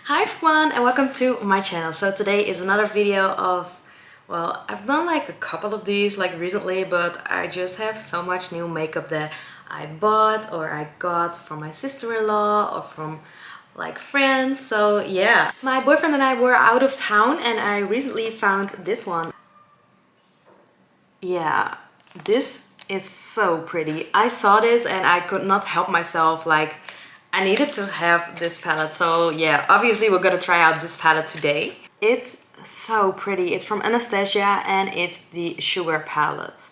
Hi everyone and welcome to my channel. So today is another video of, well, I've done like a couple of these like recently, but I just have so much new makeup that I bought or I got from my sister-in-law or from like friends. So yeah, my boyfriend and I were out of town and I recently found this one. Yeah, this is so pretty. I saw this and I could not help myself, like I needed to have this palette. So yeah, obviously we're gonna try out this palette today. It's so pretty. It's from Anastasia and it's the Sugar palette,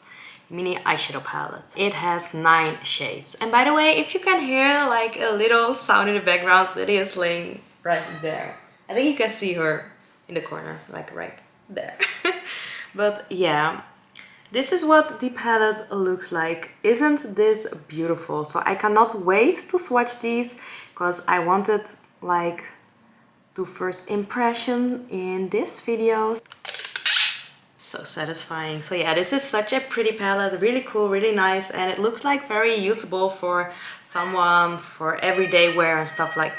mini eyeshadow palette. It has 9 shades. And by the way, if you can hear like a little sound in the background, Lydia is laying right there. I think you can see her in the corner, like right there. But yeah, this is what the palette looks like. Isn't this beautiful? So I cannot wait to swatch these because I wanted like to first impression in this video. So satisfying. So yeah, this is such a pretty palette, really cool, really nice, and it looks like very usable for someone for everyday wear and stuff like that.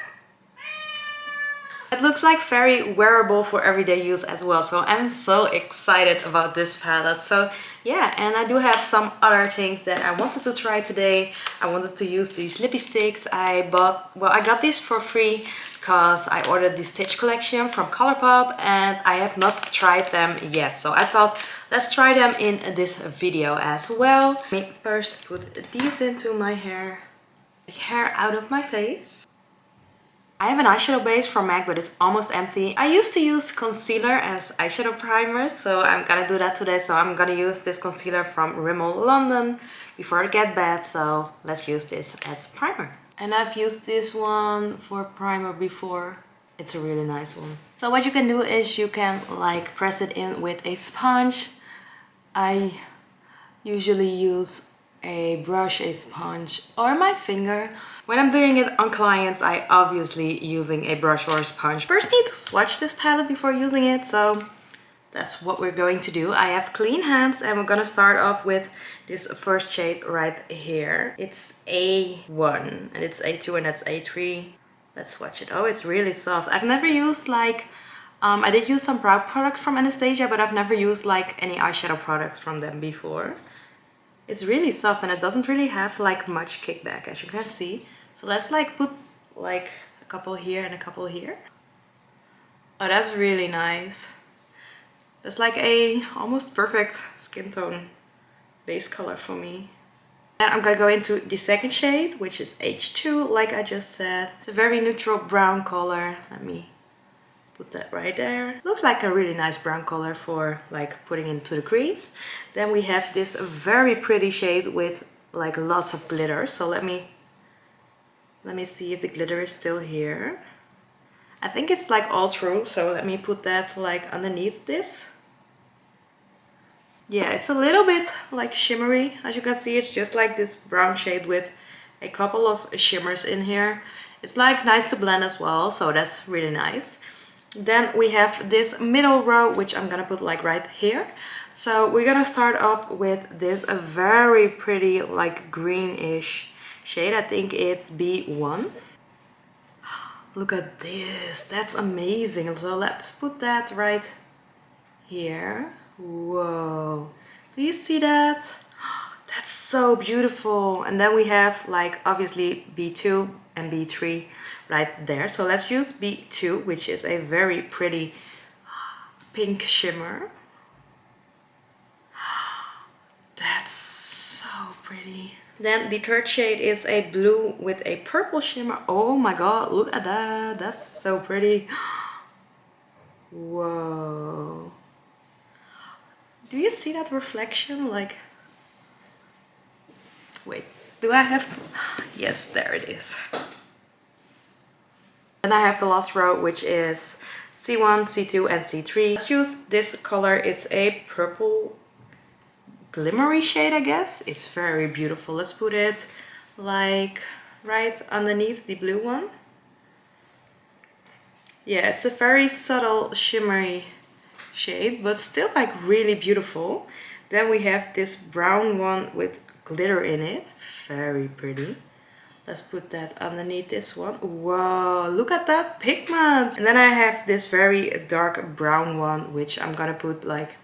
It looks like very wearable for everyday use as well, so I'm so excited about this palette. So yeah, and I do have some other things that I wanted to try today. I wanted to use these lippie sticks. I got these for free because I ordered the Stitch collection from Colourpop and I have not tried them yet. So I thought, let's try them in this video as well. Let me first put these into my hair. The hair out of my face. I have an eyeshadow base from MAC, but it's almost empty. I used to use concealer as eyeshadow primer, so I'm gonna do that today. So I'm gonna use this concealer from Rimmel London before I get bad, so let's use this as primer. And I've used this one for primer before. It's a really nice one. So what you can do is you can like press it in with a sponge. I usually use a brush, a sponge, or my finger. When I'm doing it on clients, I obviously using a brush or a sponge. First need to swatch this palette before using it, so that's what we're going to do. I have clean hands and we're gonna start off with this first shade right here. It's A1 and it's A2 and that's A3. Let's swatch it. Oh, it's really soft. I've never used like, I did use some brow products from Anastasia, but I've never used like any eyeshadow products from them before. It's really soft and it doesn't really have like much kickback, as you can see. So let's like put like a couple here and a couple here. Oh, that's really nice. That's like a almost perfect skin tone base color for me. And I'm gonna go into the second shade, which is H2, like I just said. It's a very neutral brown color. Let me put that right there. Looks like a really nice brown color for like putting into the crease. Then we have this very pretty shade with like lots of glitter. So let me see if the glitter is still here. I think it's like all through, so let me put that like underneath this. Yeah, it's a little bit like shimmery. As you can see, it's just like this brown shade with a couple of shimmers in here. It's like nice to blend as well, so that's really nice. Then we have this middle row, which I'm gonna put like right here. So we're gonna start off with this a very pretty like greenish shade. I think it's B1. Look at this, that's amazing. So let's put that right here. Whoa, do you see that? That's so beautiful. And then we have like obviously B2 and B3 right there. So let's use B2, which is a very pretty pink shimmer. That's so pretty. Then the third shade is a blue with a purple shimmer. Oh my god, look at that. That's so pretty. Whoa. Do you see that reflection? Like, wait, do I have to? Yes, there it is. Then I have the last row, which is C1, C2, and C3. Let's use this color. It's a purple glimmery shade, I guess. It's very beautiful. Let's put it like right underneath the blue one. Yeah, it's a very subtle shimmery shade, but still like really beautiful. Then we have this brown one with glitter in it. Very pretty. Let's put that underneath this one. Whoa, look at that pigment. And then I have this very dark brown one, which I'm gonna put like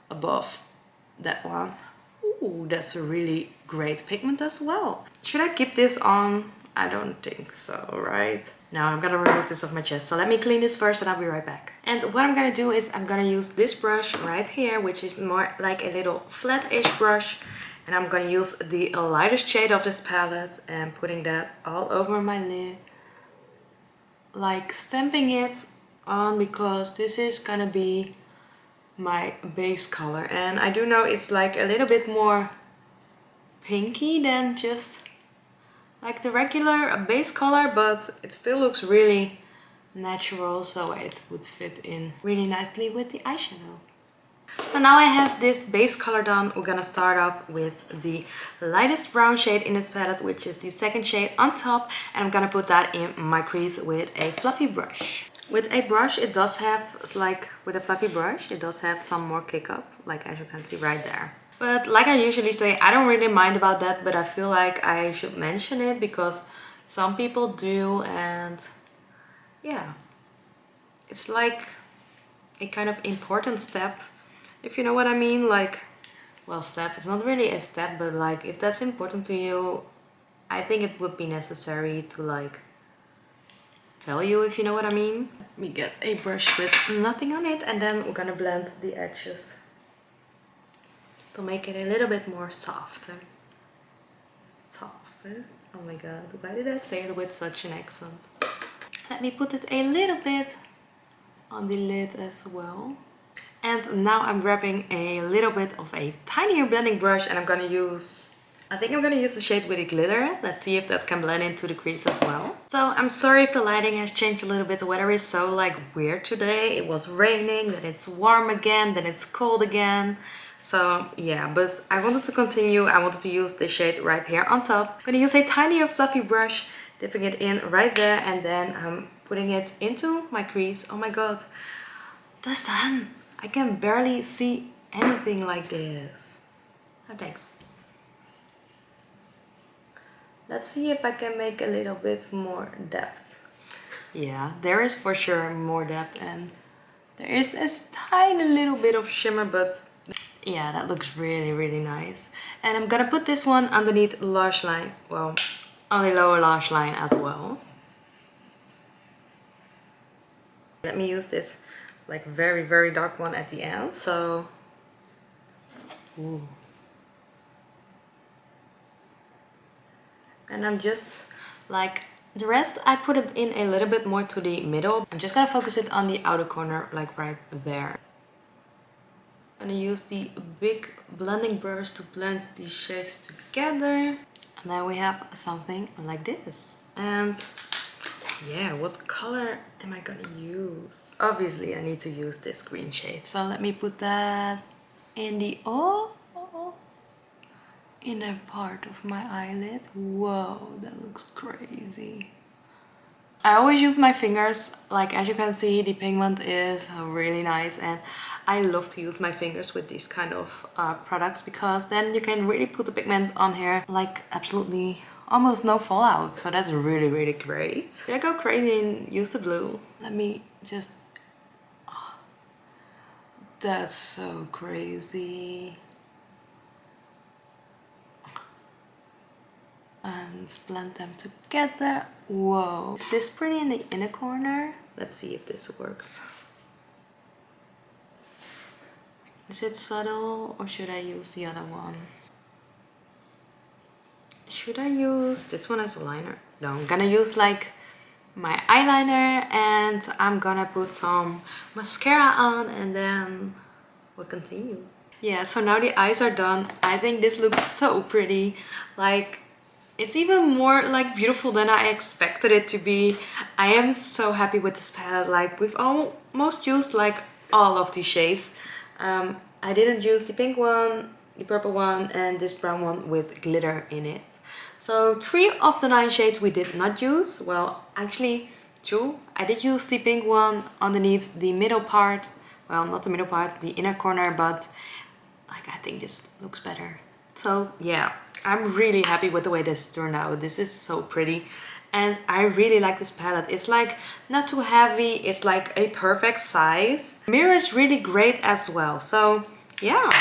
above that one. Ooh, that's a really great pigment as well. Should I keep this on? I don't think so, right? Now I'm gonna remove this off my chest. So let me clean this first and I'll be right back. And what I'm gonna do is I'm gonna use this brush right here, which is more like a little flat-ish brush. And I'm gonna use the lightest shade of this palette and putting that all over my lid. Like stamping it on because this is gonna be my base color. And I do know it's like a little bit more pinky than just like the regular base color, but it still looks really natural, so it would fit in really nicely with the eyeshadow. So now I have this base color done. We're gonna start off with the lightest brown shade in this palette, which is the second shade on top, and I'm gonna put that in my crease with a fluffy brush. With a brush, it does have, like with a fluffy brush, it does have some more kick up, like as you can see right there. But like I usually say, I don't really mind about that, but I feel like I should mention it because some people do, and yeah, it's like a kind of important step, if you know what I mean. Like, well, step, it's not really a step, but like if that's important to you, I think it would be necessary to like tell you, if you know what I mean. Let me get a brush with nothing on it, and then we're gonna blend the edges to make it a little bit more softer. Softer. Oh my god, why did I say it with such an accent? Let me put it a little bit on the lid as well. And now I'm grabbing a little bit of a tinier blending brush, and I'm gonna use, I think I'm gonna use the shade with the glitter. Let's see if that can blend into the crease as well. So I'm sorry if the lighting has changed a little bit. The weather is so like weird today. It was raining, then it's warm again, then it's cold again. So yeah, but I wanted to continue. I wanted to use this shade right here on top. I'm gonna use a tinier fluffy brush, dipping it in right there, and then I'm putting it into my crease. Oh my god, the sun! I can barely see anything like this. Oh, thanks. Let's see if I can make a little bit more depth. Yeah, there is for sure more depth, and there is a tiny little bit of shimmer, but yeah, that looks really, really nice. And I'm gonna put this one underneath lash line, well, on the lower lash line as well. Let me use this like very, very dark one at the end, so ooh. And I'm just like, the rest I put it in a little bit more to the middle. I'm just gonna focus it on the outer corner, like right there. I'm gonna use the big blending brush to blend these shades together. And then we have something like this. And yeah, what color am I gonna use? Obviously I need to use this green shade. So let me put that in the inner part of my eyelid. Whoa, that looks crazy. I always use my fingers. Like as you can see, the pigment is really nice, and I love to use my fingers with these kind of products because then you can really put the pigment on here like absolutely almost no fallout. So that's really, really great. Did I go crazy and use the blue? Let me just... Oh, that's so crazy. And blend them together. Whoa. Is this pretty in the inner corner? Let's see if this works. Is it subtle or should I use the other one? Should I use this one as a liner? No, I'm gonna use like my eyeliner, and I'm gonna put some mascara on, and then we'll continue. Yeah, so now the eyes are done. I think this looks so pretty. Like, it's even more like beautiful than I expected it to be. I am so happy with this palette. Like, we've almost used like all of these shades. I didn't use the pink one, the purple one, and this brown one with glitter in it. So 3 of the 9 shades we did not use. Well, actually 2. I did use the pink one underneath the middle part. Well, not the middle part, the inner corner, but like I think this looks better. So yeah, I'm really happy with the way this turned out. This is so pretty. And I really like this palette. It's like not too heavy. It's like a perfect size. The mirror is really great as well. So yeah,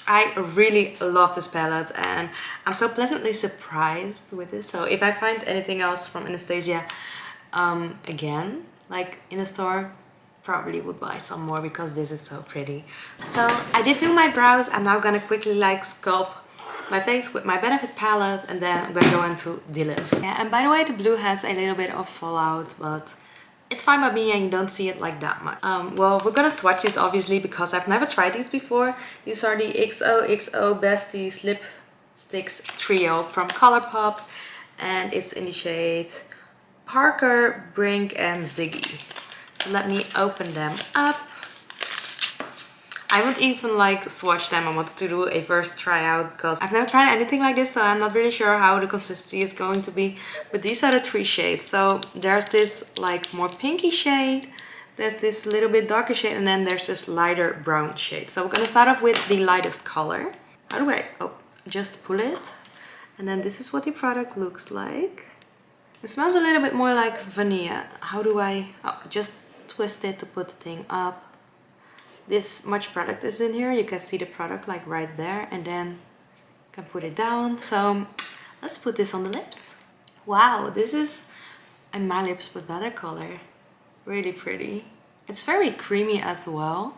I really love this palette and I'm so pleasantly surprised with this. So if I find anything else from Anastasia again, like in a store, probably would buy some more because this is so pretty. So I did do my brows. I'm now gonna quickly like sculpt my face with my Benefit palette and then I'm gonna go into the lips. Yeah, and by the way, the blue has a little bit of fallout, but it's fine by me and you don't see it like that much. Well, we're gonna swatch these obviously because I've never tried these before. These are the XOXO Besties Lipsticks Trio from Colourpop and it's in the shade Parker, Brink and Ziggy. So let me open them up. I won't even like swatch them. I wanted to do a first try out because I've never tried anything like this, so I'm not really sure how the consistency is going to be. But these are the three shades. So there's this like more pinky shade, there's this little bit darker shade, and then there's this lighter brown shade. So we're gonna start off with the lightest color. How do I, oh, just pull it. And then this is what the product looks like. It smells a little bit more like vanilla. How do I, oh, just twist it to put the thing up. This much product is in here. You can see the product like right there and then you can put it down. So let's put this on the lips. Wow, this is a My Lips but Better color. Really pretty. It's very creamy as well.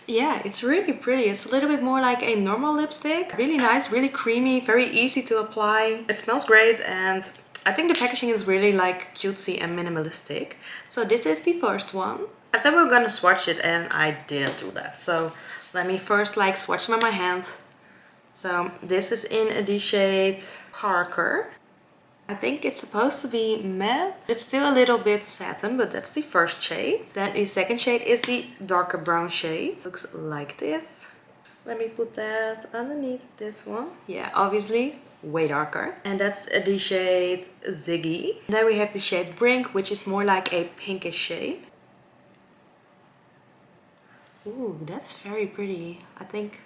Yeah, it's really pretty. It's a little bit more like a normal lipstick. Really nice, really creamy, very easy to apply. It smells great and I think the packaging is really like cutesy and minimalistic. So this is the first one. I said we were gonna swatch it and I didn't do that. So let me first like swatch them on my hand. So this is in the shade Parker. I think it's supposed to be matte. It's still a little bit satin, but that's the first shade. Then the second shade is the darker brown shade. Looks like this. Let me put that underneath this one. Yeah, obviously way darker. And that's the shade Ziggy. And then we have the shade Brink, which is more like a pinkish shade. Ooh, that's very pretty. I think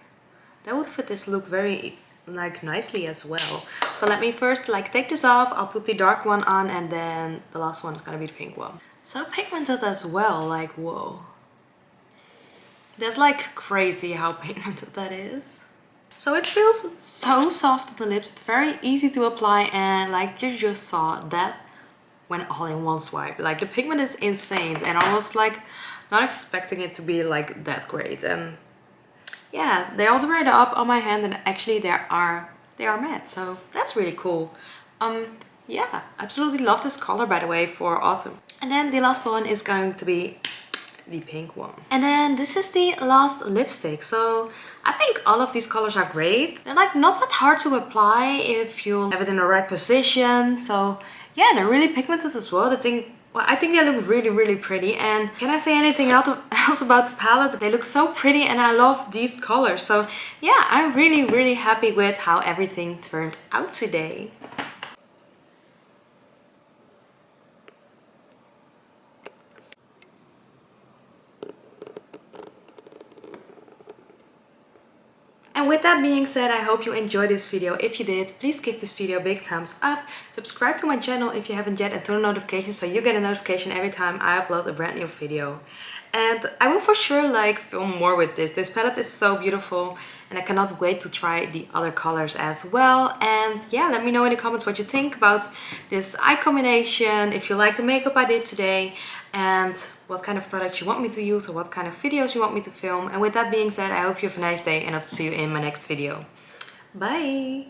that would fit this look very like nicely as well. So let me first like take this off. I'll put the dark one on and then the last one is gonna be the pink one. So pigmented as well, like whoa. That's like crazy how pigmented that is. So it feels so soft on the lips. It's very easy to apply and like you just saw that went all in one swipe. Like the pigment is insane and I was like not expecting it to be like that great. And yeah, they all dried up on my hand and actually they are matte. So that's really cool. Yeah, absolutely love this color by the way for autumn. And then the last one is going to be the pink one. And then this is the last lipstick. So I think all of these colors are great. They're like not that hard to apply if you have it in the right position. So yeah, they're really pigmented as well. I think they look really, really pretty. And can I say anything else about the palette? They look so pretty and I love these colors. So yeah, I'm really, really happy with how everything turned out today. And with that being said, I hope you enjoyed this video. If you did, please give this video a big thumbs up. Subscribe to my channel if you haven't yet and turn on notifications so you get a notification every time I upload a brand new video. And I will for sure like film more with this. This palette is so beautiful and I cannot wait to try the other colors as well. And yeah, let me know in the comments what you think about this eye combination, if you like the makeup I did today, and what kind of products you want me to use or what kind of videos you want me to film. And with that being said, I hope you have a nice day and I hope to see you in my next video. Bye!